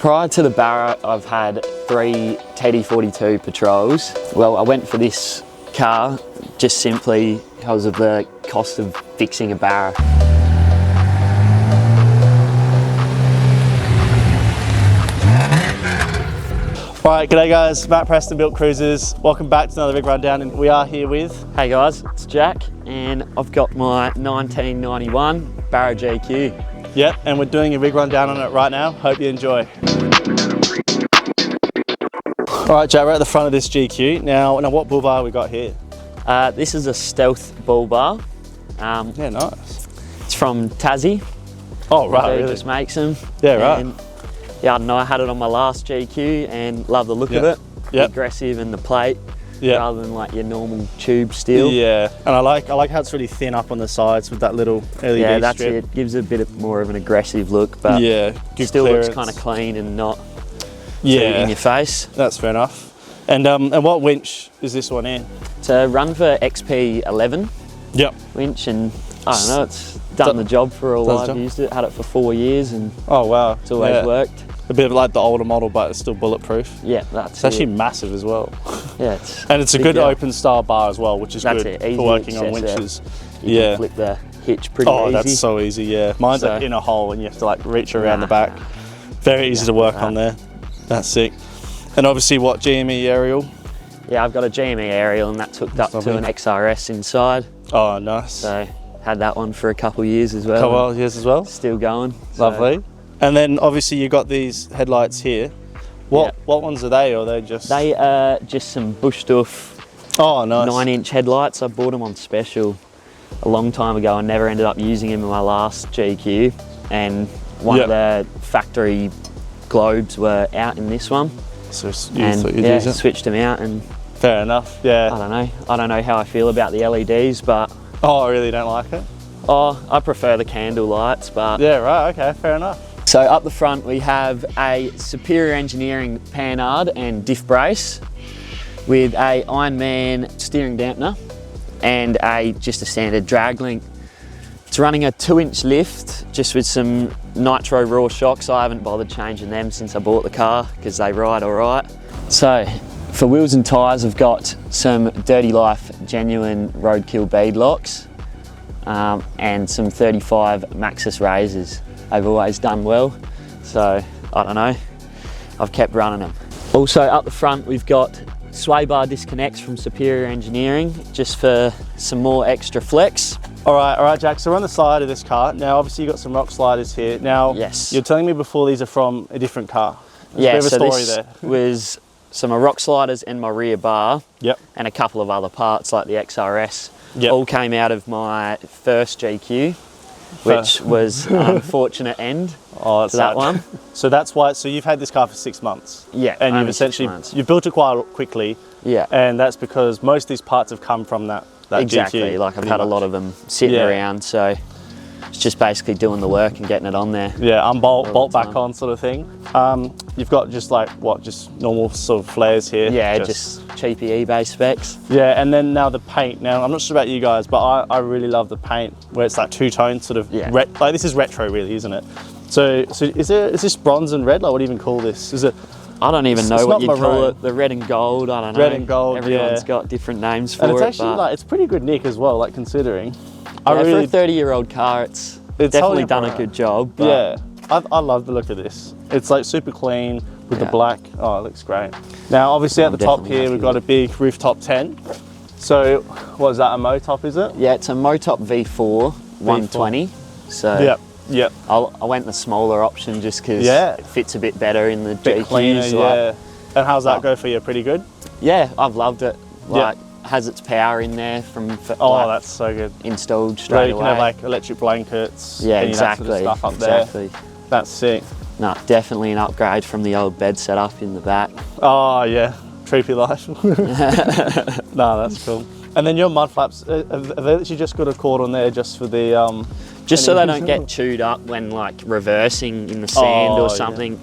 Prior to the Barra, I've had 3 TD42 Patrols. Well, I went for this car just simply because of the cost of fixing a Barra. Alright, g'day guys, Matt Preston, Built Cruisers. Welcome back to another rig rundown, and we are here with... Hey guys, it's Jack, and I've got my 1991 Barra GQ. Yep, and we're doing a rig rundown on it right now. Hope you enjoy. Alright Jack, we're at the front of this GQ. Now what bull bar we got here? This is a Stealth bull bar. Yeah, nice. It's from Tassie. Oh right, He really? just makes them. Yeah, right. And, yeah, I don't know, I had it on my last GQ and love the look of it. Yep. Aggressive and the plate, Yep. rather than like your normal tube steel. Yeah, and I like how it's really thin up on the sides with that little LED Yeah, that's strip. it. Gives it a bit more of an aggressive look, but Yeah, good still clearance. looks kind of clean and not too Yeah, in your face. that's fair enough. And what winch is this one in? It's a run for XP11 Yep. winch, and I don't know, it's done the job for all I've used it. Had it for 4 years and Oh wow, it's always worked. A bit of like the older model, but it's still bulletproof. Yeah, that's It's actually massive as well. Yeah, And it's a good open style bar as well, which is That's good it, for working on easy winches. You can flip the hitch pretty easy. Oh, that's so easy, yeah. Mine's like in a hole and you have to like reach around the back. Very easy to work on there. That's sick. And obviously what, GME aerial? Yeah, I've got a GME aerial and that's hooked up to an XRS inside. Oh, nice. So had that one for a couple of years as well. Couple of years as well? Still going. Lovely. And then obviously you got these headlights here. What ones are they, or are they just? They are just some Bushduff 9-inch headlights. I bought them on special a long time ago. I never ended up using them in my last GQ, and one of the factory globes were out in this one. So you thought you'd use it? Switched them out, and fair enough. Yeah. I don't know how I feel about the LEDs, but oh, I really don't like it. Oh, I prefer the candle lights, but yeah, right. Okay, fair enough. So up the front we have a Superior Engineering panhard and diff brace with a Ironman steering dampener and just a standard drag link. It's running a 2-inch lift just with some nitro raw shocks. I haven't bothered changing them since I bought the car because they ride all right. So for wheels and tyres, I've got some Dirty Life genuine roadkill bead locks and some 35 Maxxis razors. They've always done well, so I don't know, I've kept running them. Also up the front we've got sway bar disconnects from Superior Engineering, just for some more extra flex. All right, Jack, so we're on the side of this car. Now obviously you've got some rock sliders here. Now, yes, you're telling me before these are from a different car. There's a bit of a story this there. was some rock sliders and my rear bar, and a couple of other parts like the XRS. All came out of my first GQ, which was an unfortunate end to that one. So that's why, so you've had this car for 6 months. Yeah, and you've essentially, you've built it quite quickly. Yeah. And that's because most of these parts have come from that exactly, GQ, like I've had a lot of them sitting around, so it's just basically doing the work and getting it on there. Yeah, bolt back on sort of thing. You've got just like, just normal sort of flares here? Yeah, just cheapy eBay specs. Yeah, and then now the paint. Now, I'm not sure about you guys, but I really love the paint where it's like two-tone sort of, like this is retro really, isn't it? So is this bronze and red? Like what do you even call this? Is it? I don't even know what you call it. The red and gold, I don't know. Red and gold, Everyone's got different names for it. And it's actually like, it's pretty good nick as well, like considering. For a 30-year-old car, it's definitely done a good job. But yeah, I love the look of this. It's like super clean with the black. Oh, it looks great. Now, obviously at the top here, we've got a big rooftop tent. So, what is that, a Motop, is it? Yeah, it's a Motop V4 120. So I went the smaller option just because it fits a bit better in the GQs. Cleaner, And how's that go for you? Pretty good? Yeah, I've loved it. Like, has its power in there that's so good. Installed straight away. You can have like electric blankets. Yeah, exactly. That sort of stuff up there. That's sick. No, definitely an upgrade from the old bed setup in the back. Oh yeah, troopy life. No, that's cool. And then your mud flaps, have they actually just got a cord on there just for the just so they don't get chewed up when like reversing in the sand or something.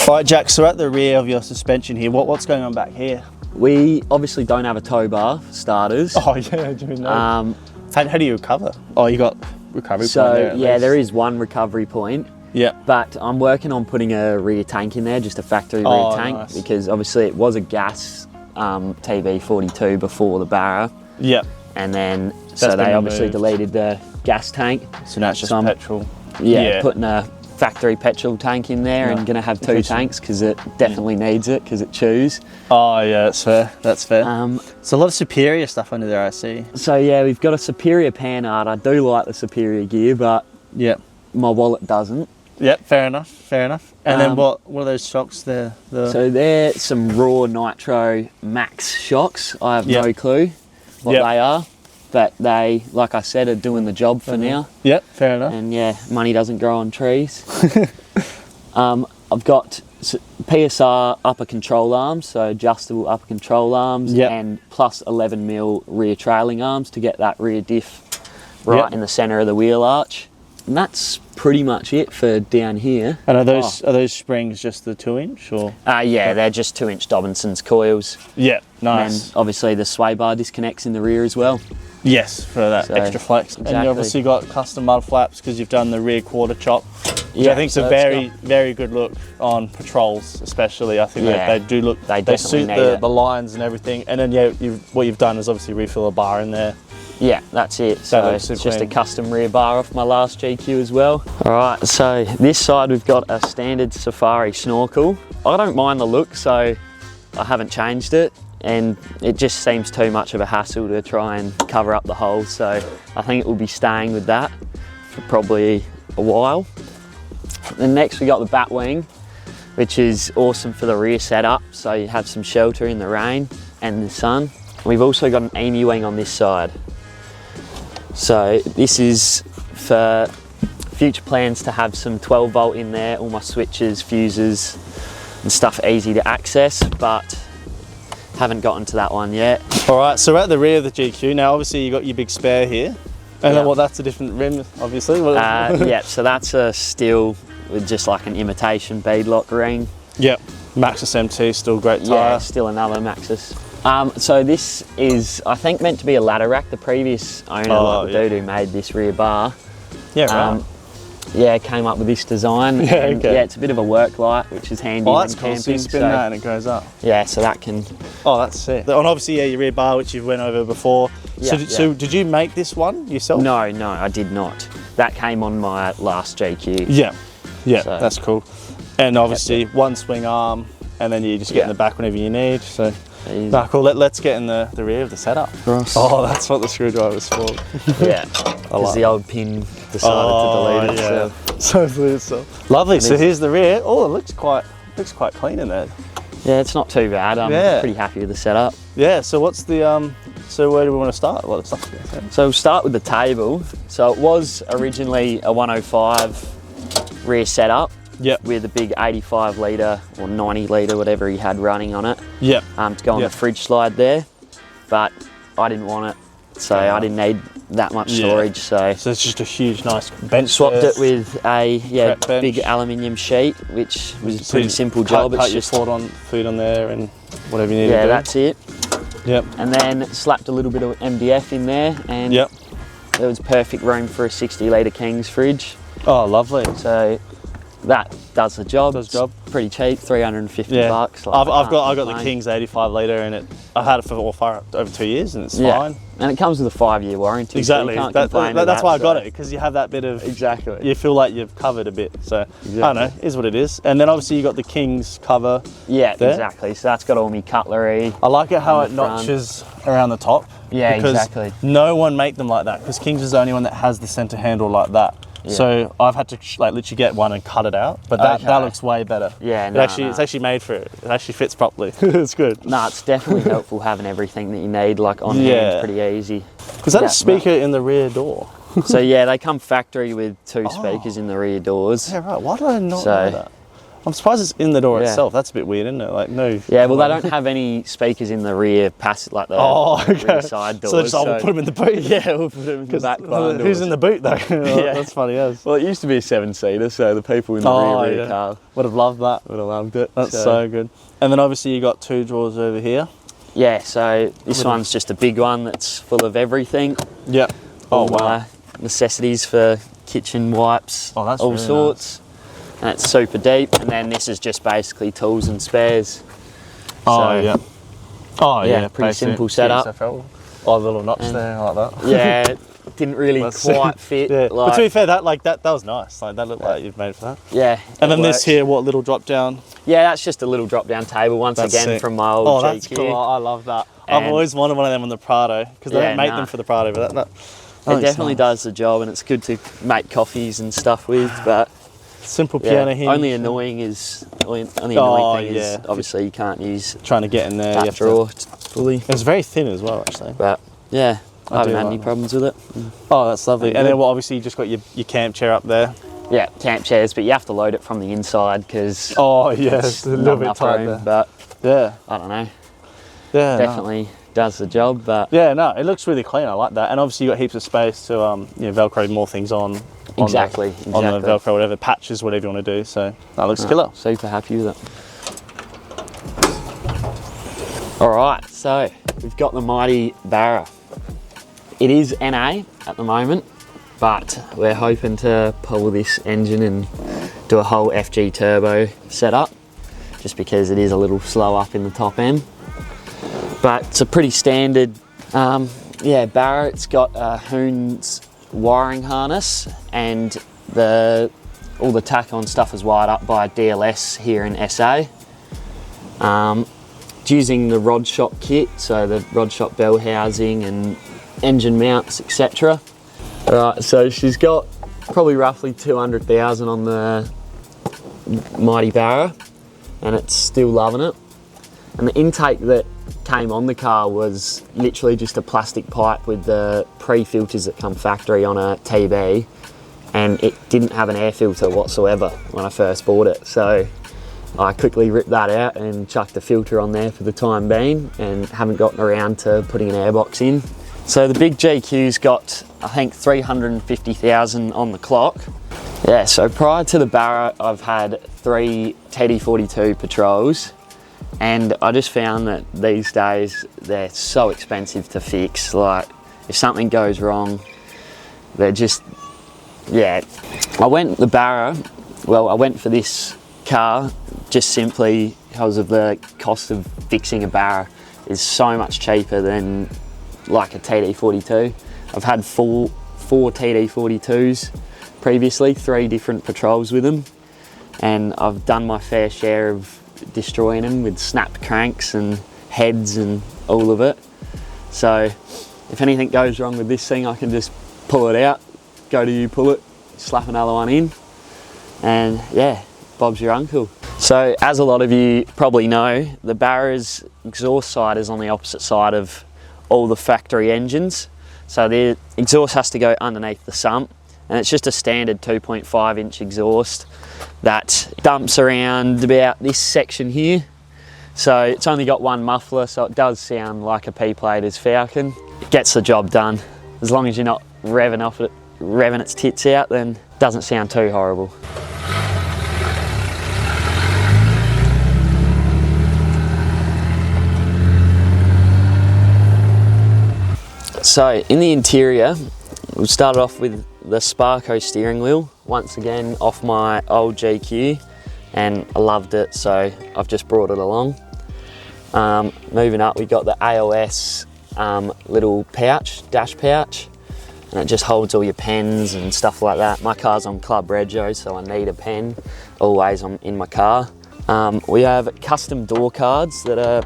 All right, Jack, so at the rear of your suspension here, what's going on back here? We obviously don't have a tow bar for starters. Oh yeah, do you know? How do you recover? Oh, you got recovery point there. So yeah, there is one recovery point. Yeah. But I'm working on putting a rear tank in there, just a factory rear tank, nice. because obviously it was a gas TB42 before the Barra. Yeah. And then, so they obviously deleted the gas tank. So now it's just petrol. Yeah, putting a factory petrol tank in there and going to have 2 tanks because it definitely needs it because it chews. Oh yeah, that's fair. That's fair. So a lot of Superior stuff under there, I see. So yeah, we've got a Superior panhard. I do like the Superior gear, but my wallet doesn't. Yep, fair enough, fair enough. And then what are those shocks there? So they're some raw nitro max shocks. I have no clue what they are, but they, like I said, are doing the job for now. Yep, fair enough. And yeah, money doesn't grow on trees. I've got PSR upper control arms, so adjustable upper control arms, and plus 11mm rear trailing arms to get that rear diff right in the centre of the wheel arch. And that's pretty much it for down here. And are those springs just the 2-inch or? Yeah, they're just 2-inch Dobinson's coils. Yeah, nice. And obviously the sway bar disconnects in the rear as well. Yes, for that extra flex. Exactly. And you obviously got custom mud flaps because you've done the rear quarter chop, which I think is a very good look on patrols, especially. I think they do look. They suit the lines and everything. And then what you've done is obviously refill a bar in there. Yeah, that's it. So it's just a custom rear bar off my last GQ as well. All right, so this side we've got a standard Safari snorkel. I don't mind the look, so I haven't changed it. And it just seems too much of a hassle to try and cover up the holes. So I think it will be staying with that for probably a while. Then next we got the bat wing, which is awesome for the rear setup. So you have some shelter in the rain and the sun. We've also got an Emu wing on this side. So this is for future plans to have some 12 volt in there, all my switches, fuses and stuff easy to access, but haven't gotten to that one yet. All right, so we're at the rear of the GQ. Now obviously you got your big spare here. And then that's a different rim, obviously. Yeah, so that's a steel with just like an imitation beadlock ring. Yep, Maxxis MT, still great tyre. Yeah, still another Maxxis. So this is, I think, meant to be a ladder rack. The previous owner, like the dude who made this rear bar, came up with this design. It's a bit of a work light, which is handy. Oh, that's cool. So you spin that and it goes up. Yeah, so that can. Oh, that's sick. And obviously, your rear bar, which you've went over before. So did you make this one yourself? No, I did not. That came on my last GQ. Yeah, so that's cool. And obviously, one swing arm, and then you just get in the back whenever you need. So. Nah, cool. Let's get in the rear of the setup. Gross. Oh, that's what the screwdriver's for. Yeah, because the old pin decided to delete itself. So delete itself. Lovely. So here's the rear. Oh, it looks quite clean in there. Yeah, it's not too bad. I'm pretty happy with the setup. Yeah. So what's the so where do we want to start? So we'll start with the table. So it was originally a 105 rear setup. With a big 85 litre or 90 litre, whatever he had running on it. To go on the fridge slide there, but I didn't want it, so I didn't need that much storage. So it's just a huge, nice bench. Swapped it with a big aluminium sheet, which was a pretty simple job. It's just food on there and whatever you need to do. Yeah, that's it. Yep. And then slapped a little bit of MDF in there, and there was perfect room for a 60 litre King's fridge. Oh, lovely. So that does the job. Pretty cheap, 350 bucks. Like, I've got the King's 85 litre, and I've had it for over 2 years, and it's fine. And it comes with a 5-year warranty. Exactly. So that's why I got it, because you have that bit of You feel like you've covered a bit. So I don't know, is what it is. And then obviously you got the King's cover. Yeah, exactly. So that's got all my cutlery. I like it how it notches around the top. Yeah, exactly. No one make them like that, because King's is the only one that has the centre handle like that. So I've had to literally get one and cut it out, but that looks way better. Yeah, it's actually made for it. It actually fits properly. It's good. No, it's definitely helpful having everything that you need on hand, pretty easy. Is that a speaker in the rear door? So yeah, they come factory with 2 speakers in the rear doors. Yeah, right. Why did I not know that? I'm surprised it's in the door itself. That's a bit weird, isn't it? Like, no. Yeah, well, they don't have any speakers in the rear rear side doors. So we'll put them in the boot. Yeah, we'll put them in the back car doors. Who's in the boot though? That's funny as. Well, it used to be a 7-seater, so the people in the rear car would have loved that. Would have loved it. That's so good. And then obviously you got 2 drawers over here. Yeah, so this one's just a big one that's full of everything. Yep. All my necessities for kitchen wipes, all sorts. Nice. and it's super deep, and then this is just basically tools and spares. Oh, yeah. Oh, yeah. Pretty simple setup. Oh, little notch there, like that. Yeah, it didn't really quite fit. Yeah. Like, but to be fair, that was nice. Like, that looked like you've made for that. Yeah. And then this here, what, little drop down? Yeah, that's just a little drop down table once again sick. from my old GQ. GQ. That's cool. I love that. I've always wanted one of them on the Prado, because they don't make them for the Prado, but that it definitely does the job, and it's good to make coffees and stuff with, but simple piano hinge. Only annoying thing is obviously you can't use trying to get in there that drawer fully. It's very thin as well, actually. But yeah, I haven't had any problems with it. Oh, that's lovely. And then obviously you just got your camp chair up there. Yeah, camp chairs, but you have to load it from the inside because it's a little bit tight there. But yeah, I don't know. Yeah, definitely does the job. But yeah, no, it looks really clean. I like that. And obviously you got heaps of space to Velcro more things on. Exactly. On the Velcro, whatever patches, whatever you want to do. So that looks killer. Super happy with it. All right, so we've got the mighty Barra. It is NA at the moment, but we're hoping to pull this engine and do a whole FG turbo setup, just because it is a little slow up in the top end. But it's a pretty standard, Barra. It's got a Hoon's wiring harness, and all the tack-on stuff is wired up by DLS here in SA. It's using the rod shop kit, so the rod shop bell housing and engine mounts, etc. Alright, so she's got probably roughly 200,000 on the mighty Barra, and it's still loving it. And the intake that came on the car was literally just a plastic pipe with the pre-filters that come factory on a TB, and it didn't have an air filter whatsoever when I first bought it. So I quickly ripped that out and chucked a filter on there for the time being, and haven't gotten around to putting an airbox in. So the big GQ's got, I think, 350,000 on the clock. Yeah, so prior to the Barra, I've had 3 TD42 Patrols, and I just found that these days they're so expensive to fix. Like, if something goes wrong, they're just, I went for this car just simply because of the cost of fixing a Barra is so much cheaper than like a TD42. I've had four TD42s previously, 3 different patrols with them, and I've done my fair share of destroying them with snapped cranks and heads and all of it. So if anything goes wrong with this thing, I can just pull it out, go to you, pull it, slap another one in, and yeah, Bob's your uncle. So as a lot of you probably know, the Barra's exhaust side is on the opposite side of all the factory engines. So the exhaust has to go underneath the sump, and it's just a standard 2.5 inch exhaust that dumps around about this section here. So it's only got one muffler, so it does sound like a P-plate as Falcon. It gets the job done. As long as you're not revving its tits out, then it doesn't sound too horrible. So in the interior, we started off with the Sparco steering wheel, once again off my old GQ, and I loved it, so I've just brought it along. Moving up, we got the AOS little pouch, dash pouch, and it just holds all your pens and stuff like that. My car's on Club Rego, so I need a pen always in my car. We have custom door cards that are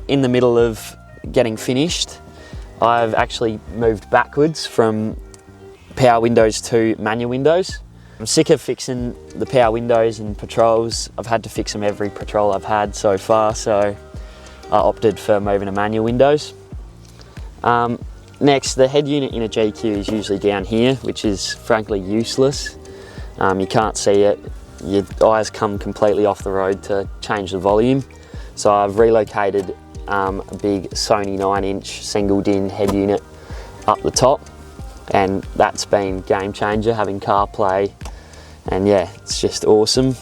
in the middle of getting finished. I've actually moved backwards from power windows to manual windows. I'm sick of fixing the power windows in patrols. I've had to fix them every patrol I've had so far, so I opted for moving to manual windows. Next, the head unit in a GQ is usually down here, which is frankly useless. You can't see it. Your eyes come completely off the road to change the volume. So I've relocated a big Sony 9-inch single DIN head unit up the top, and that's been game changer, having CarPlay, and yeah, it's just awesome.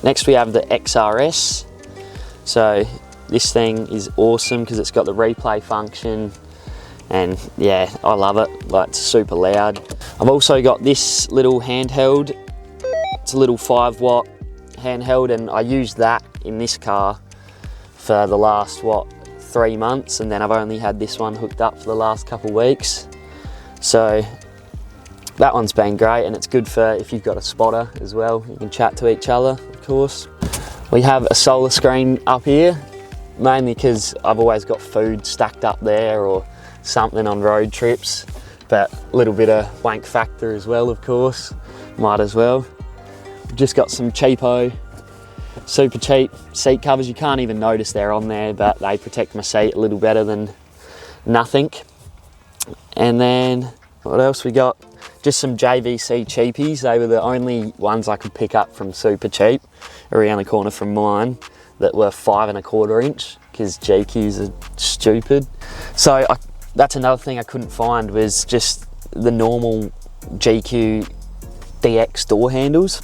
Next we have the XRS. So this thing is awesome because it's got the replay function, and yeah, I love it. Like, it's super loud. I've also got this little handheld It's a little 5-watt handheld, and I used that in this car for the last, what, 3 months, and then I've only had this one hooked up for the last couple of weeks. So that one's been great, and it's good for if you've got a spotter as well. You can chat to each other, of course. We have a solar screen up here, mainly because I've always got food stacked up there or something on road trips, but a little bit of wank factor as well, of course, might as well. We've just got some cheapo, super cheap seat covers. You can't even notice they're on there, but they protect my seat a little better than nothing. And then what else we got? Just some JVC cheapies. They were the only ones I could pick up from super cheap around the corner from mine that were 5 1/4 inch, because GQs are stupid. So that's another thing I couldn't find, was just the normal GQ DX door handles.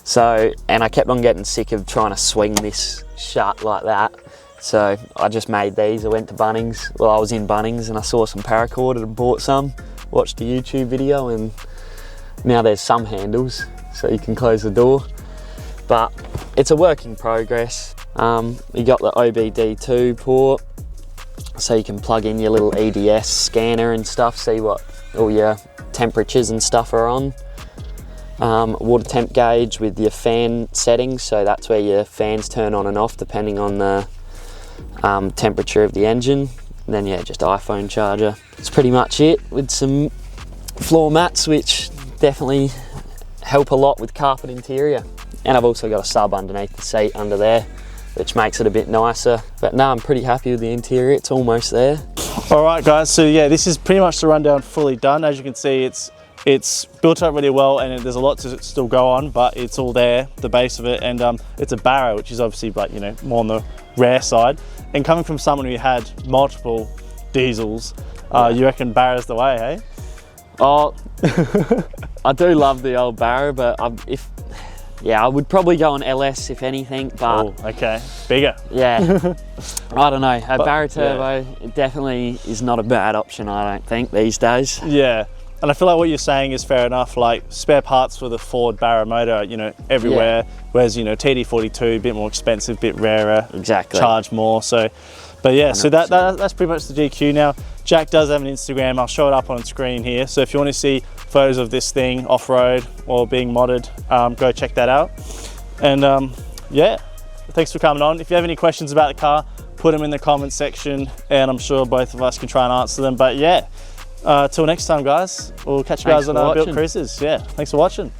So, and I kept on getting sick of trying to swing this shut like that. So I just made these. I went to Bunnings. Well, I was in Bunnings and I saw some paracord and bought some, watched a YouTube video, and now there's some handles so you can close the door. But it's a work in progress. You got the OBD2 port, so you can plug in your little EDS scanner and stuff, see what all your temperatures and stuff are on. Water temp gauge with your fan settings, so that's where your fans turn on and off depending on the temperature of the engine. And then yeah, just iPhone charger. That's pretty much it, with some floor mats which definitely help a lot with carpet interior. And I've also got a sub underneath the seat under there, which makes it a bit nicer. But no, I'm pretty happy with the interior. It's almost there. All right guys, so yeah, this is pretty much the rundown fully done. As you can see, it's built up really well, and there's a lot to still go on, but it's all there, the base of it. And it's a Barra, which is obviously, like, you know, more on the rare side. And coming from someone who had multiple diesels, you reckon Barra's the way, hey? Oh, I do love the old Barra, but I would probably go on LS if anything, but... Oh, okay, bigger. Yeah, I don't know. A Barra Turbo definitely is not a bad option, I don't think, these days. Yeah, and I feel like what you're saying is fair enough. Like, spare parts for the Ford Barra motor, you know, everywhere. Yeah. Whereas, you know, TD42, a bit more expensive, a bit rarer. Exactly. Charge more, so... But yeah, 100%. So that's pretty much the GQ now. Jack does have an Instagram. I'll show it up on screen here. So if you want to see photos of this thing off-road or being modded, go check that out. And yeah, thanks for coming on. If you have any questions about the car, put them in the comments section, and I'm sure both of us can try and answer them. But yeah, till next time, guys. We'll catch you guys on our Built Cruises. Yeah, thanks for watching.